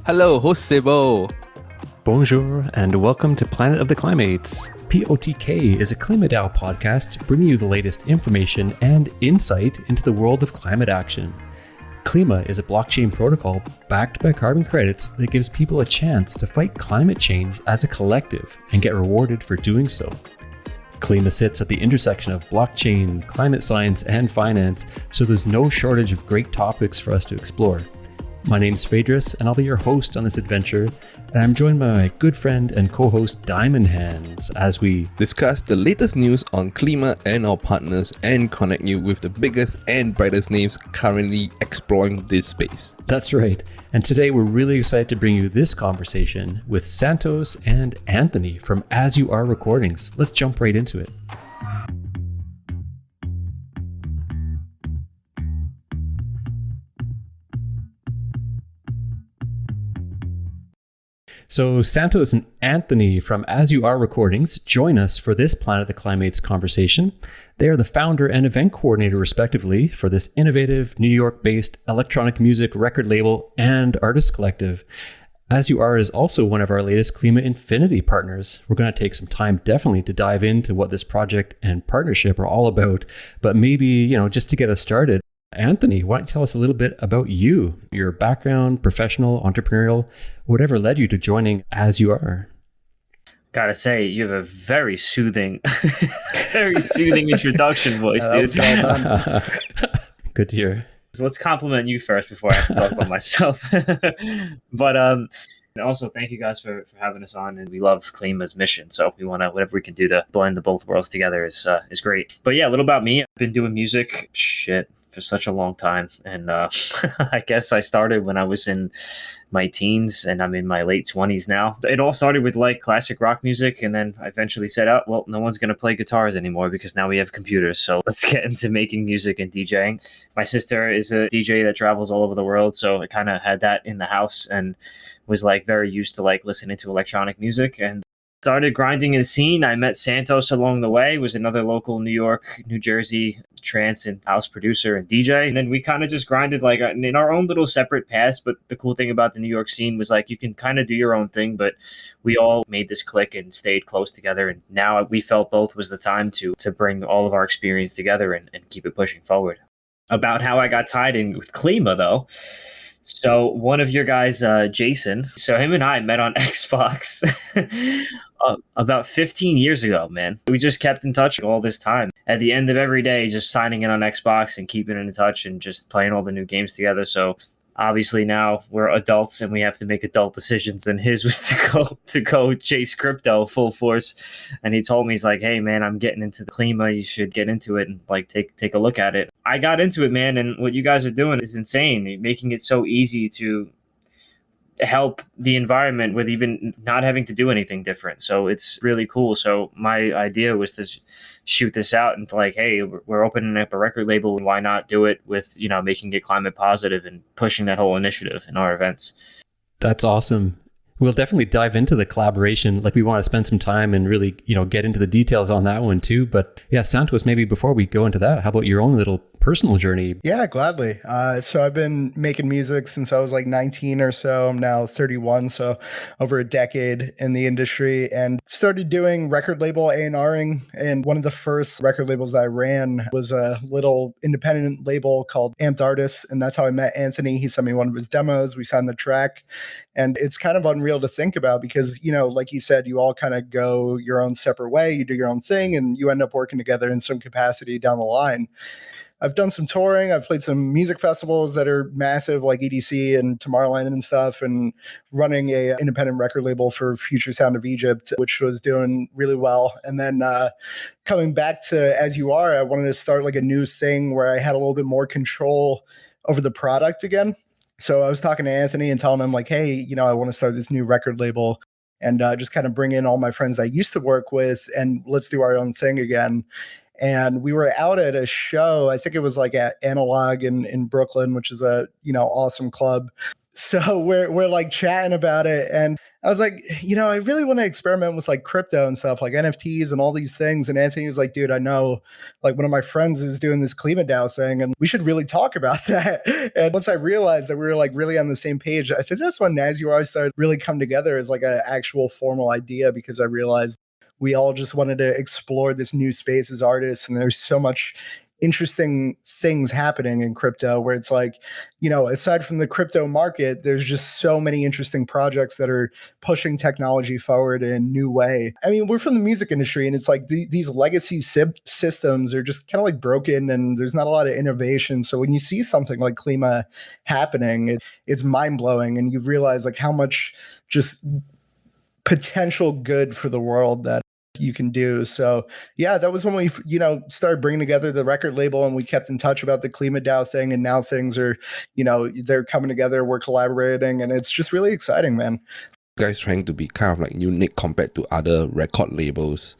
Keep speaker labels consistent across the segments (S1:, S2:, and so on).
S1: Hello, host Sibo.
S2: Bonjour and welcome to Planet of the Climates. POTK is a KlimaDAO podcast bringing you the latest information and insight into the world of climate action. Klima is a blockchain protocol backed by carbon credits that gives people a chance to fight climate change as a collective and get rewarded for doing so. Klima sits at the intersection of blockchain, climate science, and finance, so there's no shortage of great topics for us to explore. My name's Phaedrus, and I'll be your host on this adventure, and I'm joined by my good friend and co-host Diamond Hands as we
S1: Discuss the latest news on Klima and our partners and connect you with the biggest and brightest names currently exploring this space.
S2: That's right. And today we're really excited to bring you this conversation with Santos and Anthony from As You Are Recordings. Let's jump right into it. So Santos and Anthony from As You Are Recordings join us for this Planet of the Climates conversation. They are the founder and event coordinator, respectively, for this innovative New York-based electronic music record label and artist collective. As You Are is also one of our latest Klima Infinity partners. We're going to take some time definitely to dive into what this project and partnership are all about, but maybe, just to get us started, Anthony, why don't you tell us a little bit about you, your background, professional, entrepreneurial, whatever led you to joining As You Are?
S3: Gotta say, you have a very soothing, very soothing introduction voice, dude.
S2: Good to hear.
S3: So let's compliment you first before I have to talk about myself. But also, thank you guys for having us on. And we love Klima's mission. So we want to, whatever we can do to blend the both worlds together is great. But yeah, a little about me. I've been doing music, for such a long time. And I guess I started when I was in my teens and I'm in my late 20s now. It all started with like classic rock music. And then I eventually said, well, no one's going to play guitars anymore because now we have computers. So let's get into making music and DJing. My sister is a DJ that travels all over the world. So I kind of had that in the house and was like very used to like listening to electronic music and started grinding in the scene. I met Santos along the way, was another local New York, New Jersey trance and house producer and DJ. And then we kind of just grinded like in our own little separate paths. But the cool thing about the New York scene was like you can kind of do your own thing, but we all made this click and stayed close together. And now we felt both was the time to bring all of our experience together and keep it pushing forward. About how I got tied in with Klima, though. So one of your guys, Jason, so him and I met on Xbox about 15 years ago, man. We just kept in touch all this time. At the end of every day, just signing in on Xbox and keeping in touch and just playing all the new games together. So obviously now we're adults and we have to make adult decisions. And his was to go chase crypto full force. And he told me, he's like, hey, man, I'm getting into the Klima. You should get into it and like take a look at it. I got into it, man. And what you guys are doing is insane. You're making it so easy to help the environment with even not having to do anything different. So it's really cool. So my idea was to shoot this out and like, hey, we're opening up a record label. Why not do it with, making it climate positive and pushing that whole initiative in our events?
S2: That's awesome. We'll definitely dive into the collaboration. Like we want to spend some time and really, get into the details on that one too. But yeah, Santos, maybe before we go into that, how about your own little personal journey?
S4: Yeah, gladly. So I've been making music since I was like 19 or so. I'm now 31, so over a decade in the industry, and started doing record label A&Ring. And one of the first record labels that I ran was a little independent label called Amped Artists, and that's how I met Anthony. He sent me one of his demos. We signed the track, and it's kind of unreal to think about because, like you said, you all kind of go your own separate way. You do your own thing, and you end up working together in some capacity down the line. I've done some touring. I've played some music festivals that are massive, like EDC and Tomorrowland and stuff, and running a independent record label for Future Sound of Egypt, which was doing really well. And then coming back to As You Are, I wanted to start like a new thing where I had a little bit more control over the product again. So I was talking to Anthony and telling him like, hey, I want to start this new record label and just kind of bring in all my friends that I used to work with and let's do our own thing again. And we were out at a show, I think it was like at Analog in Brooklyn, which is a, awesome club. So we're like chatting about it, and I was like, I really want to experiment with like crypto and stuff, like NFTs and all these things. And Anthony was like, dude, I know, like one of my friends is doing this Klima thing, and we should really talk about that. And once I realized that we were like really on the same page, I think that's when As You Are started really come together as like an actual formal idea, because I realized we all just wanted to explore this new space as artists, and there's so much interesting things happening in crypto where it's like, aside from the crypto market, there's just so many interesting projects that are pushing technology forward in a new way. I mean, we're from the music industry, and it's like these legacy systems are just kind of like broken, and there's not a lot of innovation. So when you see something like Klima happening, it's mind-blowing, and you realize like how much just potential good for the world that you can do. So yeah, that was when we, started bringing together the record label, and we kept in touch about the Klima thing. And now things are, they're coming together, we're collaborating, and it's just really exciting, man.
S1: You guys trying to be kind of like unique compared to other record labels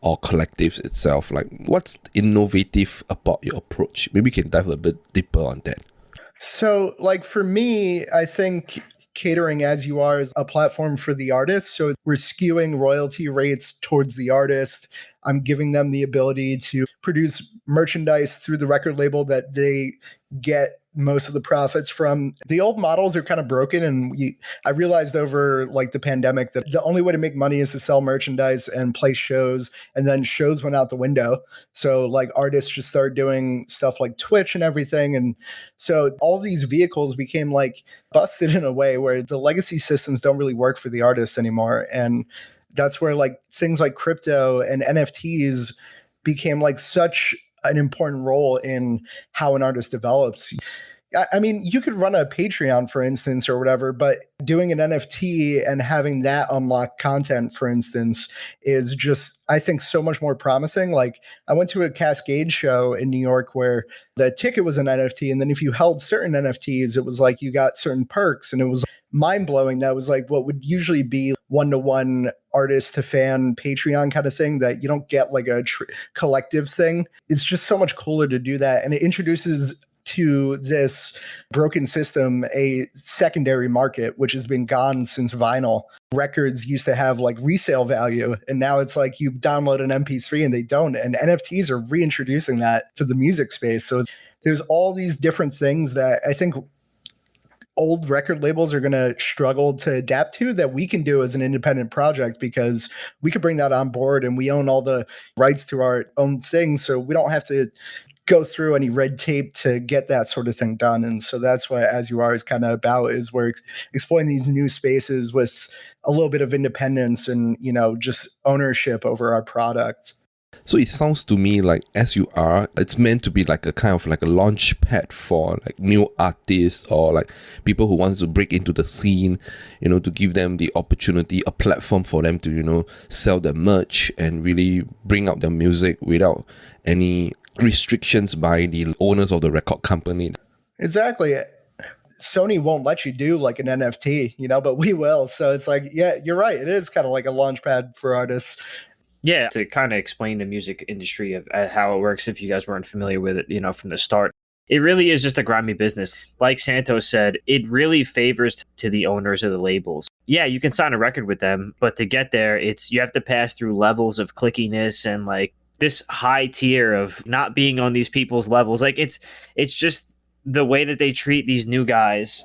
S1: or collectives itself. Like, what's innovative about your approach? Maybe you can dive a bit deeper on that.
S4: So like for me, I think catering As You Are is a platform for the artist. So we're skewing royalty rates towards the artist. I'm giving them the ability to produce merchandise through the record label that they get most of the profits from. The old models are kind of broken, and I realized over like the pandemic that the only way to make money is to sell merchandise and play shows, and then shows went out the window. So like artists just started doing stuff like Twitch and everything, and so all these vehicles became like busted in a way where the legacy systems don't really work for the artists anymore. And that's where like things like crypto and NFTs became like such an important role in how an artist develops. I mean, you could run a Patreon, for instance, or whatever, but doing an NFT and having that unlock content, for instance, is just, I think, so much more promising. Like, I went to a Cascade show in New York where the ticket was an NFT, and then if you held certain NFTs, it was like you got certain perks, and it was mind-blowing. That was like what would usually be one-to-one artist to fan Patreon kind of thing, that you don't get like a collective thing. It's just so much cooler to do that, and it introduces to this broken system a secondary market, which has been gone since vinyl. Records used to have like resale value, and now it's like you download an MP3 and they don't. And NFTs are reintroducing that to the music space. So there's all these different things that I think old record labels are going to struggle to adapt to, that we can do as an independent project, because we could bring that on board, and we own all the rights to our own things. So we don't have to go through any red tape to get that sort of thing done. And so that's what As You Are is kind of about, is we're exploring these new spaces with a little bit of independence and, just ownership over our product.
S1: So it sounds to me like As You Are, it's meant to be like a kind of like a launch pad for like new artists or like people who want to break into the scene, to give them the opportunity, a platform for them to, sell their merch and really bring out their music without any restrictions by the owners of the record company.
S4: Exactly. Sony won't let you do like an NFT, but we will. So it's like, yeah, you're right. It is kind of like a launch pad for artists.
S3: Yeah, to kind of explain the music industry of how it works, if you guys weren't familiar with it, from the start. It really is just a grimy business. Like Santos said, it really favors to the owners of the labels. Yeah, you can sign a record with them, but to get there, you have to pass through levels of clickiness and like this high tier of not being on these people's levels. Like it's just the way that they treat these new guys.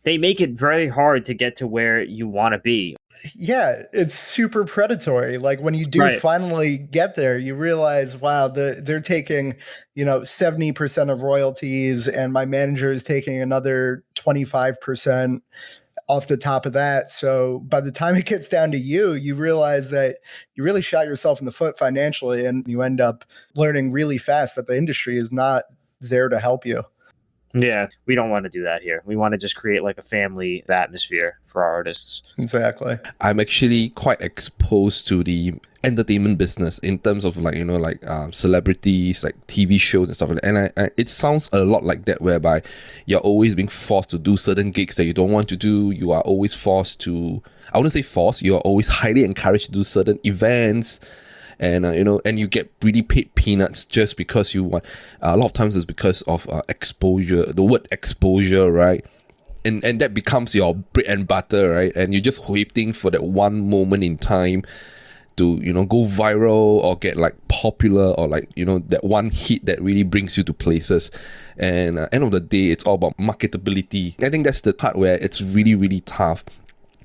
S3: They make it very hard to get to where you want to be.
S4: Yeah, it's super predatory. Like when you do finally get there, you realize, wow, they're taking, 70% of royalties, and my manager is taking another 25% off the top of that. So by the time it gets down to you realize that you really shot yourself in the foot financially, and you end up learning really fast that the industry is not there to help you.
S3: Yeah, we don't want to do that here. We want to just create like a family atmosphere for our artists.
S4: Exactly.
S1: I'm actually quite exposed to the entertainment business in terms of like, celebrities, like TV shows and stuff like that. And it sounds a lot like that, whereby you're always being forced to do certain gigs that you don't want to do. You are always forced to, I wouldn't say forced, you're always highly encouraged to do certain events. and and you get really paid peanuts just because you want. A lot of times it's because of exposure, the word exposure, right? And that becomes your bread and butter, right? And you're just waiting for that one moment in time to go viral or get like popular, or like that one hit that really brings you to places. And end of the day, it's all about marketability. I think that's the part where it's really, really tough.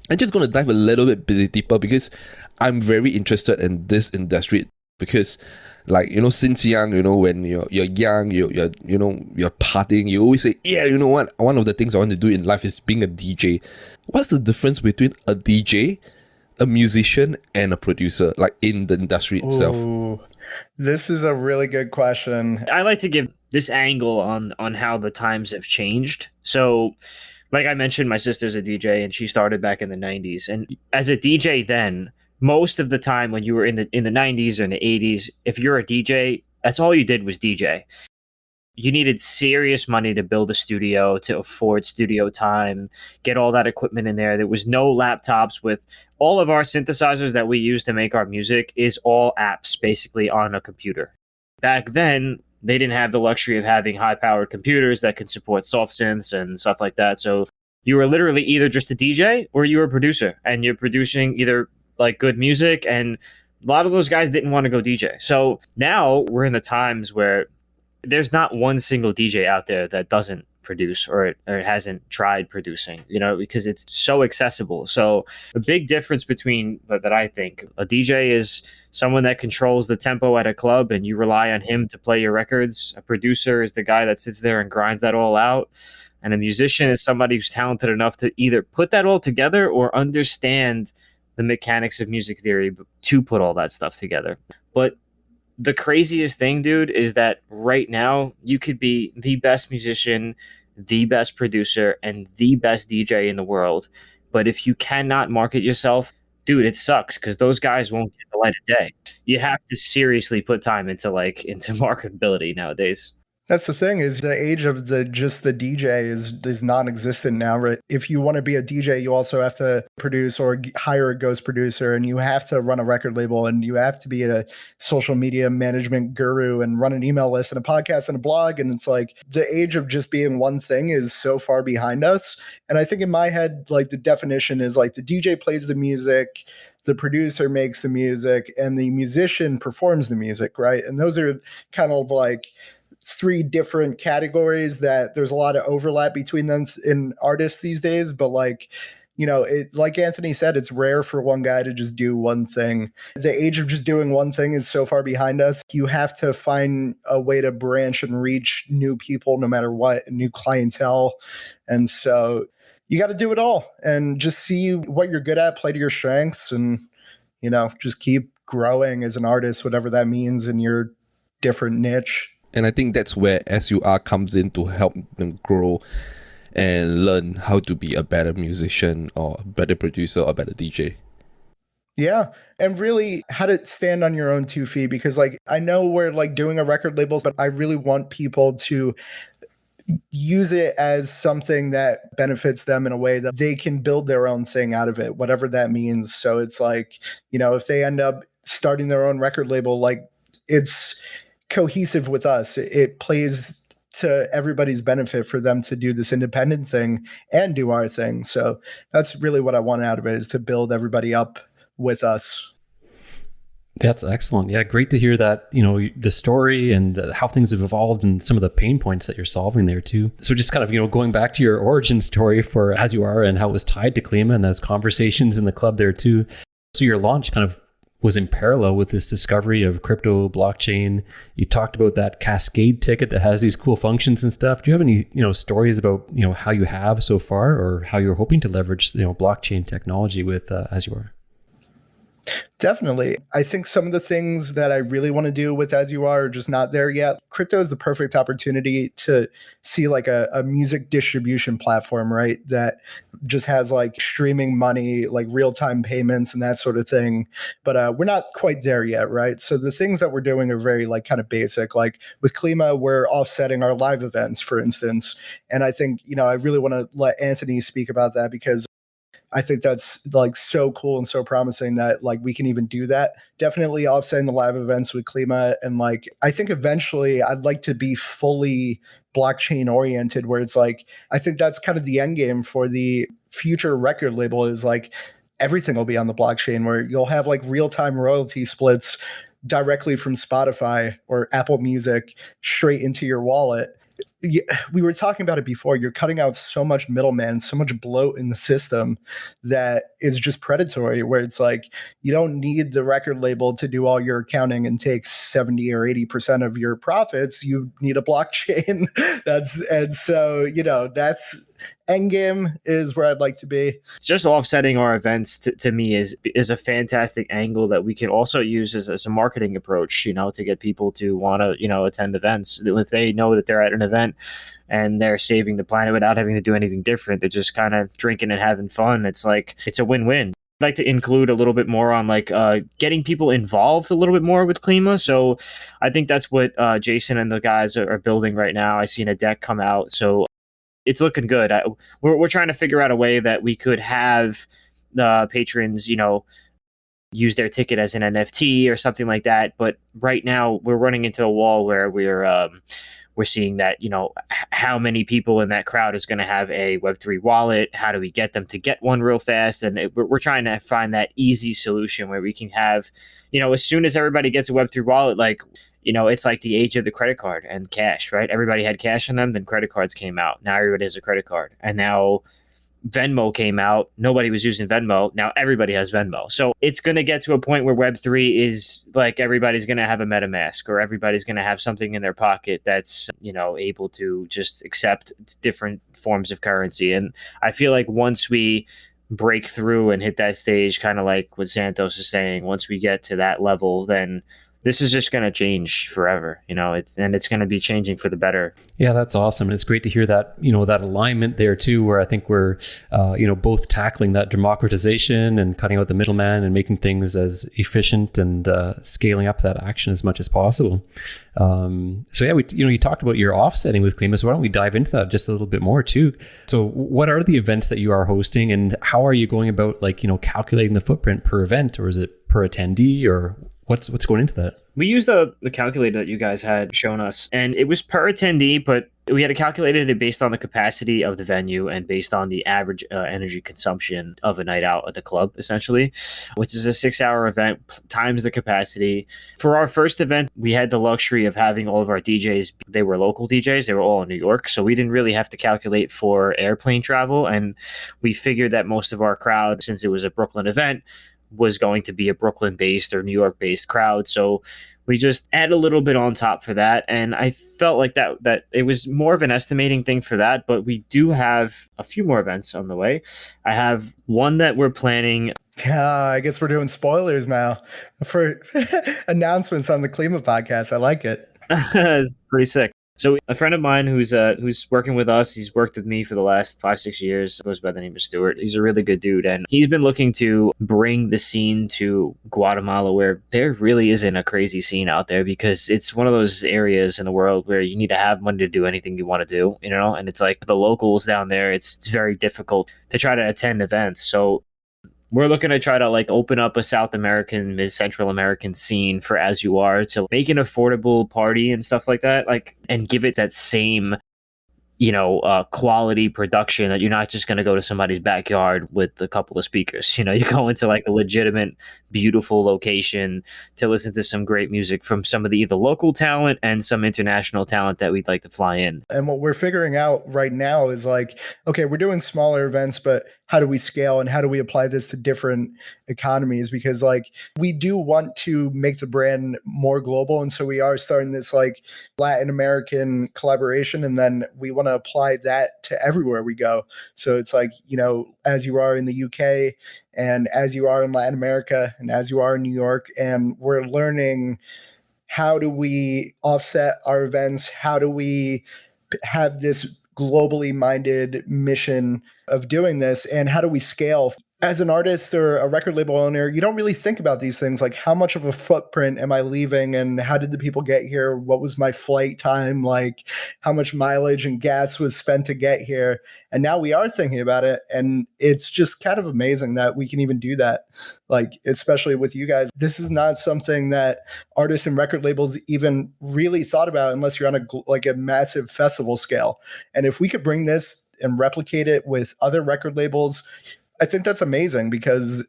S1: I'm just going to dive a little bit deeper because I'm very interested in this industry, because like since young, when you're young, you're partying, you always say, yeah, you know what, one of the things I want to do in life is being a DJ. What's the difference between a DJ, a musician, and a producer, like in the industry itself?
S4: Ooh, this is a really good question.
S3: I like to give this angle on how the times have changed. So like I mentioned, my sister's a DJ and she started back in the 90s. And as a DJ then, most of the time when you were in the 90s or in the 80s, if you're a DJ, that's all you did was DJ. You needed serious money to build a studio, to afford studio time, get all that equipment in there. There was no laptops. With all of our synthesizers that we use to make our music is all apps basically on a computer. Back then, they didn't have the luxury of having high-powered computers that could support soft synths and stuff like that. So you were literally either just a DJ or you were a producer, and you're producing either like good music, and a lot of those guys didn't want to go DJ. So now we're in the times where there's not one single DJ out there that doesn't produce or hasn't tried producing, because it's so accessible. So a big difference between that, I think a DJ is someone that controls the tempo at a club and you rely on him to play your records. A producer is the guy that sits there and grinds that all out. And a musician is somebody who's talented enough to either put that all together or understand the mechanics of music theory to put all that stuff together. But the craziest thing, dude, is that right now you could be the best musician, the best producer, and the best DJ in the world. But if you cannot market yourself, dude, it sucks, because those guys won't get the light of day. You have to seriously put time into marketability nowadays.
S4: That's the thing, is the age of just the DJ is non-existent now, right? If you want to be a DJ, you also have to produce or hire a ghost producer, and you have to run a record label, and you have to be a social media management guru and run an email list and a podcast and a blog. And it's like the age of just being one thing is so far behind us. And I think in my head, like the definition is like the DJ plays the music, the producer makes the music, and the musician performs the music, right? And those are kind of like three different categories that there's a lot of overlap between them in artists these days. But like Anthony said, it's rare for one guy to just do one thing. The age of just doing one thing is so far behind us. You have to find a way to branch and reach new people, no matter what, new clientele. And so you got to do it all and just see what you're good at, play to your strengths, and just keep growing as an artist, whatever that means in your different niche.
S1: And I think that's where SUR comes in to help them grow and learn how to be a better musician or a better producer or a better DJ.
S4: Yeah. And really how to stand on your own 2 feet, because like I know we're like doing a record label, but I really want people to use it as something that benefits them in a way that they can build their own thing out of it, whatever that means. So it's like, if they end up starting their own record label, like it's cohesive with us. It plays to everybody's benefit for them to do this independent thing and do our thing. So that's really what I want out of it, is to build everybody up with us.
S2: That's excellent. Yeah, great to hear that, the story and how things have evolved and some of the pain points that you're solving there too. So just kind of, going back to your origin story for As You Are and how it was tied to Klima and those conversations in the club there too. So your launch kind of was in parallel with this discovery of crypto blockchain. You talked about that Cascade ticket that has these cool functions and stuff. Do you have any, stories about, how you have so far, or how you're hoping to leverage, blockchain technology with As You Are?
S4: Definitely. I think some of the things that I really want to do with As You Are just not there yet. Crypto is the perfect opportunity to see like a music distribution platform, right? That just has like streaming money, like real-time payments and that sort of thing. But we're not quite there yet, right? So the things that we're doing are very like kind of basic. Like with Klima, we're offsetting our live events, for instance. And I think, I really want to let Anthony speak about that, because I think that's like so cool and so promising that like we can even do that. Definitely offsetting the live events with Klima. And like, I think eventually I'd like to be fully blockchain oriented, where it's like, I think that's kind of the end game for the future record label, is like everything will be on the blockchain, where you'll have like real-time royalty splits directly from Spotify or Apple Music straight into your wallet. We were talking about it before. You're cutting out so much middleman, so much bloat in the system that is just predatory, where it's like you don't need the record label to do all your accounting and take 70 or 80% of your profits. You need a blockchain. That's endgame is where I'd like to be.
S3: It's just offsetting our events to me is a fantastic angle that we can also use as a marketing approach, to get people to want to, attend events. If they know that they're at an event and they're saving the planet without having to do anything different, they're just kind of drinking and having fun. It's like, it's a win-win. I'd like to include a little bit more on like getting people involved a little bit more with Klima. So I think that's what Jason and the guys are building right now. I seen a deck come out. So it's looking good. We're trying to figure out a way that we could have the patrons, use their ticket as an NFT or something like that. But right now we're running into a wall where we're seeing that, how many people in that crowd is going to have a Web3 wallet? How do we get them to get one real fast? And we're trying to find that easy solution where we can have, as soon as everybody gets a Web3 wallet, like, it's like the age of the credit card and cash, right? Everybody had cash on them, then credit cards came out. Now everybody has a credit card. And now Venmo came out. Nobody was using Venmo. Now everybody has Venmo. So it's going to get to a point where Web3 is like everybody's going to have a MetaMask, or everybody's going to have something in their pocket that's, able to just accept different forms of currency. And I feel like once we break through and hit that stage, kind of like what Santos is saying, once we get to that level, then this is just going to change forever, it's going to be changing for the better.
S2: Yeah, that's awesome. And it's great to hear that, that alignment there too, where I think we're, both tackling that democratization and cutting out the middleman and making things as efficient and scaling up that action as much as possible. So yeah, you talked about your offsetting with Klima. So why don't we dive into that just a little bit more too? So what are the events that you are hosting, and how are you going about calculating the footprint per event, or is it per attendee, or what's going into that?
S3: We used the calculator that you guys had shown us, and it was per attendee, but we had to calculate it based on the capacity of the venue and based on the average energy consumption of a night out at the club, essentially, which is a 6-hour event times the capacity. For our first event, we had the luxury of having all of our DJs. They were local DJs. They were all in New York. So we didn't really have to calculate for airplane travel. And we figured that most of our crowd, since it was a Brooklyn event, was going to be a Brooklyn-based or New York-based crowd. So we just add a little bit on top for that. And I felt like that it was more of an estimating thing for that, but we do have a few more events on the way. I have one that we're planning.
S4: I guess we're doing spoilers now for announcements on the Klima podcast. I like it.
S3: It's pretty sick. So a friend of mine who's working with us, he's worked with me for the last 5-6 years, goes by the name of Stuart. He's a really good dude. And he's been looking to bring the scene to Guatemala, where there really isn't a crazy scene out there, because it's one of those areas in the world where you need to have money to do anything you want to do, and it's like the locals down there, it's very difficult to try to attend events. So we're looking to try to open up a South American, mid-Central American scene for As You Are, to make an affordable party and stuff like that, and give it that same, quality production, that you're not just going to go to somebody's backyard with a couple of speakers. You go into a legitimate, beautiful location to listen to some great music from some of the either local talent and some international talent that we'd like to fly in.
S4: And what we're figuring out right now is okay, we're doing smaller events, but how do we scale and how do we apply this to different economies? Because we do want to make the brand more global. And so we are starting this Latin American collaboration, and then we want to apply that to everywhere we go. So it's As You Are in the UK, and As You Are in Latin America, and As You Are in New York. And we're learning, how do we offset our events? How do we have this globally minded mission of doing this? And how do we scale as an artist or a record label owner, you don't really think about these things like how much of a footprint am I leaving and how did the people get here? What was my flight time? Like how much mileage and gas was spent to get here? And now we are thinking about it. And it's just kind of amazing that we can even do that. Like, especially with you guys, this is not something that artists and record labels even really thought about unless you're on a massive festival scale. And if we could bring this and replicate it with other record labels, I think that's amazing because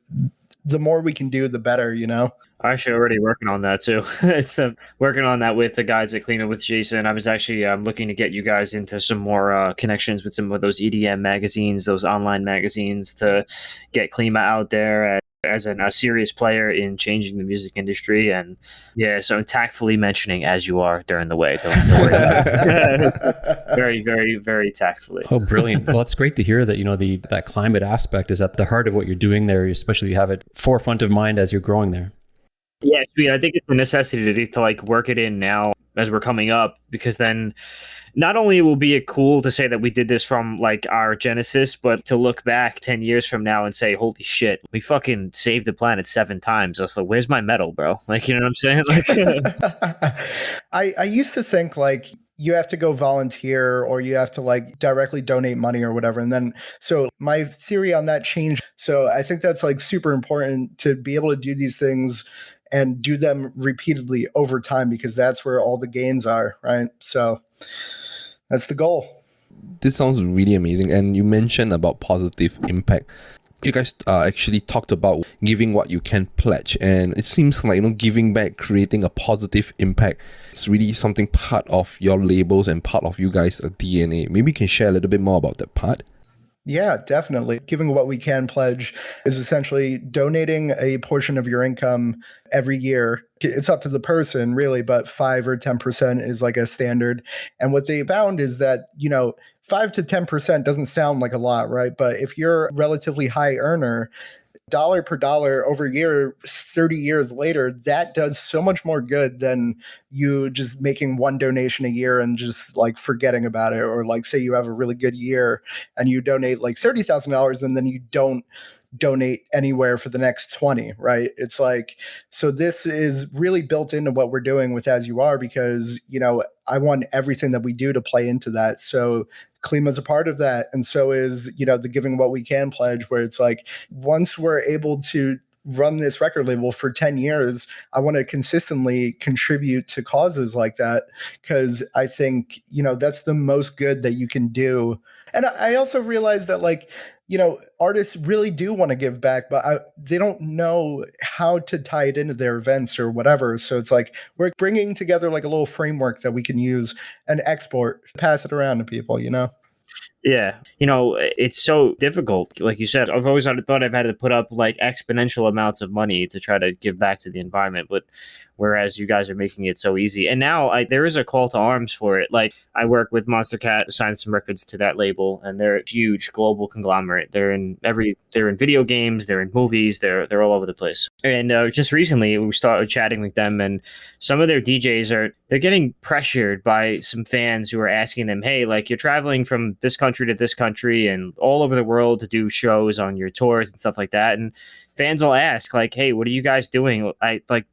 S4: the more we can do, the better, you know?
S3: I'm actually already working on that too. It's working on that with the guys at Klima with Jason. I was actually looking to get you guys into some more connections with some of those EDM magazines, those online magazines to get Klima out there as a serious player in changing the music industry. And yeah, so I'm tactfully mentioning as you are during the way. Don't worry about it. Very, very, very tactfully.
S2: Oh, brilliant. Well, it's great to hear that, that climate aspect is at the heart of what you're doing there, especially you have it forefront of mind as you're growing there.
S3: Yeah, I think it's a necessity to like work it in now as we're coming up, because then not only will be it cool to say that we did this from like our genesis, but to look back 10 years from now and say, holy shit, we fucking saved the planet 7 times. I was like, where's my medal, bro? Like, you know what I'm saying? Like,
S4: I used to think like you have to go volunteer or you have to like directly donate money or whatever. And then, so my theory on that changed. So I think that's like super important to be able to do these things and do them repeatedly over time, because that's where all the gains are, right? So that's the goal.
S1: This sounds really amazing. And you mentioned about positive impact. You guys actually talked about giving what you can pledge. And it seems like, giving back, creating a positive impact, it's really something part of your labels and part of you guys' DNA. Maybe you can share a little bit more about that part.
S4: Yeah, definitely. Giving what we can pledge is essentially donating a portion of your income every year. It's up to the person really, but 5 or 10% is like a standard. And what they found is that, 5 to 10% doesn't sound like a lot, right? But if you're a relatively high earner, dollar per dollar over a year, 30 years later, that does so much more good than you just making one donation a year and just like forgetting about it. Or like say you have a really good year and you donate like $30,000 and then you don't donate anywhere for the next 20, right? It's like, so this is really built into what we're doing with As You Are, because, I want everything that we do to play into that. So Klima's a part of that. And so is, the Giving What We Can pledge, where it's like, once we're able to run this record label for 10 years, I want to consistently contribute to causes like that, because I think, that's the most good that you can do. And I also realized that like, artists really do want to give back, but they don't know how to tie it into their events or whatever. So it's like we're bringing together like a little framework that we can use and export, pass it around to people,
S3: Yeah. It's so difficult. Like you said, I've always thought I've had to put up like exponential amounts of money to try to give back to the environment. But whereas you guys are making it so easy. And now there is a call to arms for it. Like I work with Monster Cat, signed some records to that label, and they're a huge global conglomerate. They're in video games, they're in movies, they're all over the place. And just recently we started chatting with them, and some of their DJs they're getting pressured by some fans who are asking them, hey, like you're traveling from this country to this country and all over the world to do shows on your tours and stuff like that. And fans will ask like, hey, what are you guys doing?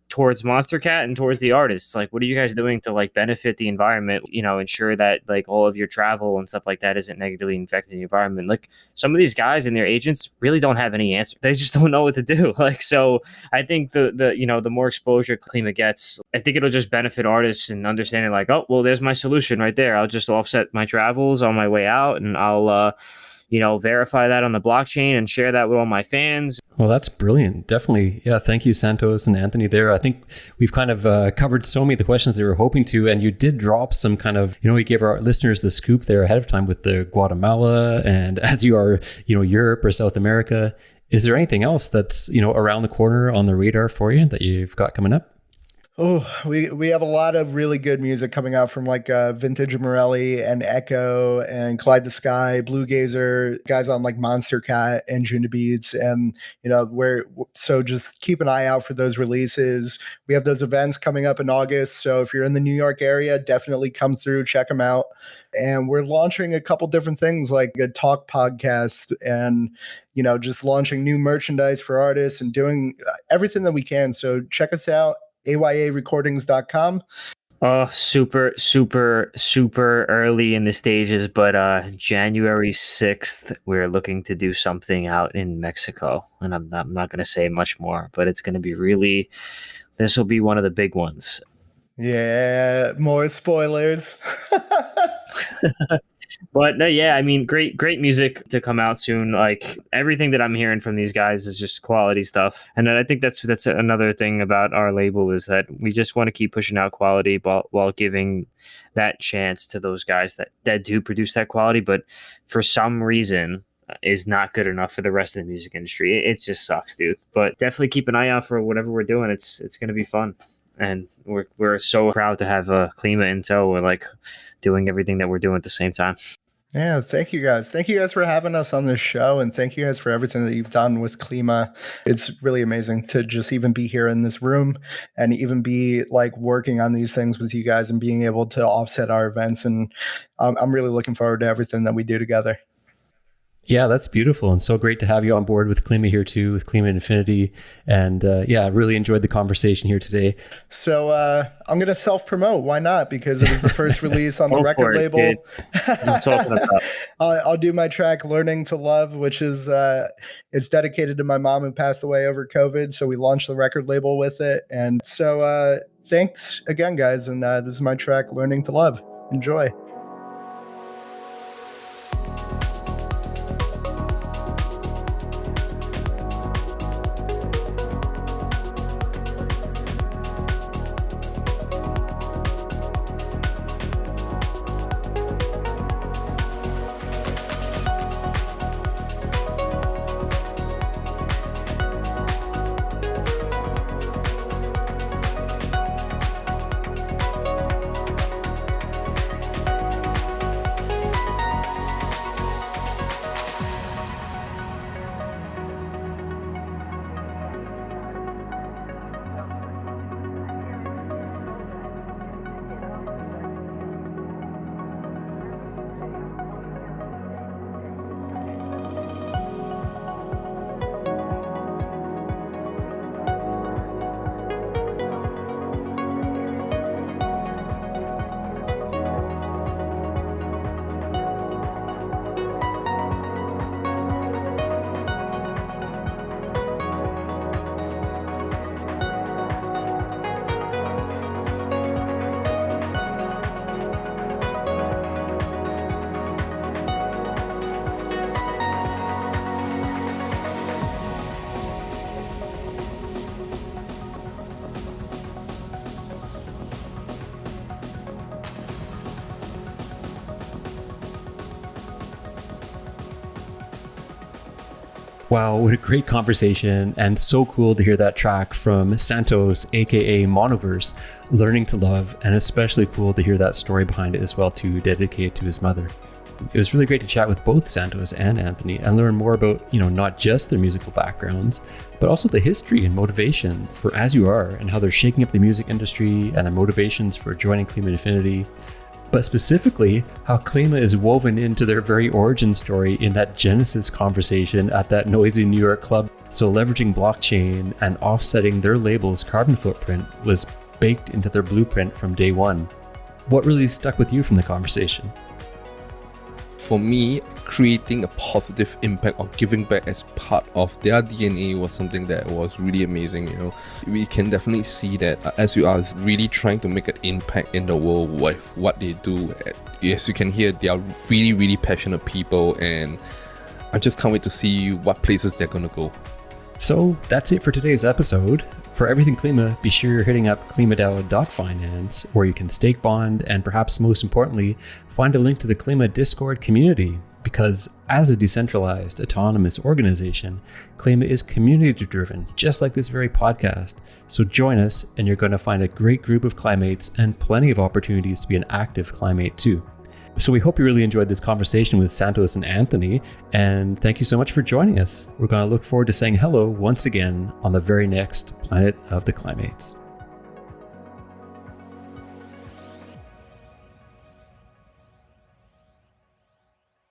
S3: Towards Monster Cat and towards the artists, like, what are you guys doing to like benefit the environment, ensure that like all of your travel and stuff like that isn't negatively affecting the environment? Like some of these guys and their agents really don't have any answer. They just don't know what to do. Like, so I think the more exposure Klima gets, I think it'll just benefit artists and understanding like, oh, well, there's my solution right there. I'll just offset my travels on my way out and I'll, verify that on the blockchain and share that with all my fans.
S2: Well, that's brilliant. Definitely. Yeah. Thank you, Santos and Anthony there. I think we've kind of covered so many of the questions they were hoping to, and you did drop some kind of, you gave our listeners the scoop there ahead of time with the Guatemala and As You Are, Europe or South America. Is there anything else that's, around the corner on the radar for you that you've got coming up?
S4: Oh, we have a lot of really good music coming out from like Vintage Morelli and Echo and Clyde the Sky, Blue Gazer, guys on like Monster Cat and Juna Beats. And, so just keep an eye out for those releases. We have those events coming up in August. So if you're in the New York area, definitely come through, check them out. And we're launching a couple different things like a talk podcast and, just launching new merchandise for artists and doing everything that we can. So check us out. ayarecordings.com.
S3: Oh, super, super, super early in the stages, but January 6th, we're looking to do something out in Mexico. And I'm not going to say much more, but it's going to be this will be one of the big ones.
S4: Yeah, more spoilers.
S3: But no, yeah, I mean, great music to come out soon. Like everything that I'm hearing from these guys is just quality stuff. And then I think that's another thing about our label is that we just want to keep pushing out quality while giving that chance to those guys that do produce that quality, but for some reason is not good enough for the rest of the music industry. It just sucks, dude. But definitely keep an eye out for whatever we're doing. It's going to be fun. And we're so proud to have Klima in tow. We're like doing everything that we're doing at the same time.
S4: Yeah, thank you guys. Thank you guys for having us on this show. And thank you guys for everything that you've done with Klima. It's really amazing to just even be here in this room and even be like working on these things with you guys and being able to offset our events. And I'm really looking forward to everything that we do together.
S2: Yeah, that's beautiful. And so great to have you on board with Klima here too, with Klima Infinity. And I really enjoyed the conversation here today.
S4: So I'm going to self-promote. Why not? Because it was the first release on the record label.
S3: I'm talking about.
S4: I'll do my track Learning to Love, which is it's dedicated to my mom who passed away over COVID. So we launched the record label with it. And so thanks again, guys. And this is my track Learning to Love. Enjoy.
S2: Wow, what a great conversation, and so cool to hear that track from Santos, aka Monoverse, Learning to Love, and especially cool to hear that story behind it as well, too, dedicated to his mother. It was really great to chat with both Santos and Anthony and learn more about, not just their musical backgrounds, but also the history and motivations for As You Are and how they're shaking up the music industry and their motivations for joining Klima Infinity. But specifically, how Klima is woven into their very origin story in that Genesis conversation at that noisy New York club. So leveraging blockchain and offsetting their label's carbon footprint was baked into their blueprint from day one. What really stuck with you from the conversation?
S1: For me, creating a positive impact or giving back as part of their DNA was something that was really amazing. We can definitely see that As You Are is really trying to make an impact in the world with what they do. As you can hear, they are really, really passionate people, and I just can't wait to see what places they're going to go.
S2: So that's it for today's episode. For everything Klima, be sure you're hitting up klimadao.finance, where you can stake bond and perhaps most importantly, find a link to the Klima Discord community, because as a decentralized, autonomous organization, Klima is community-driven, just like this very podcast. So join us, and you're going to find a great group of Klimates and plenty of opportunities to be an active Klimate too. So we hope you really enjoyed this conversation with Santos and Anthony, and thank you so much for joining us. We're going to look forward to saying hello once again on the very next Planet of the Klimates.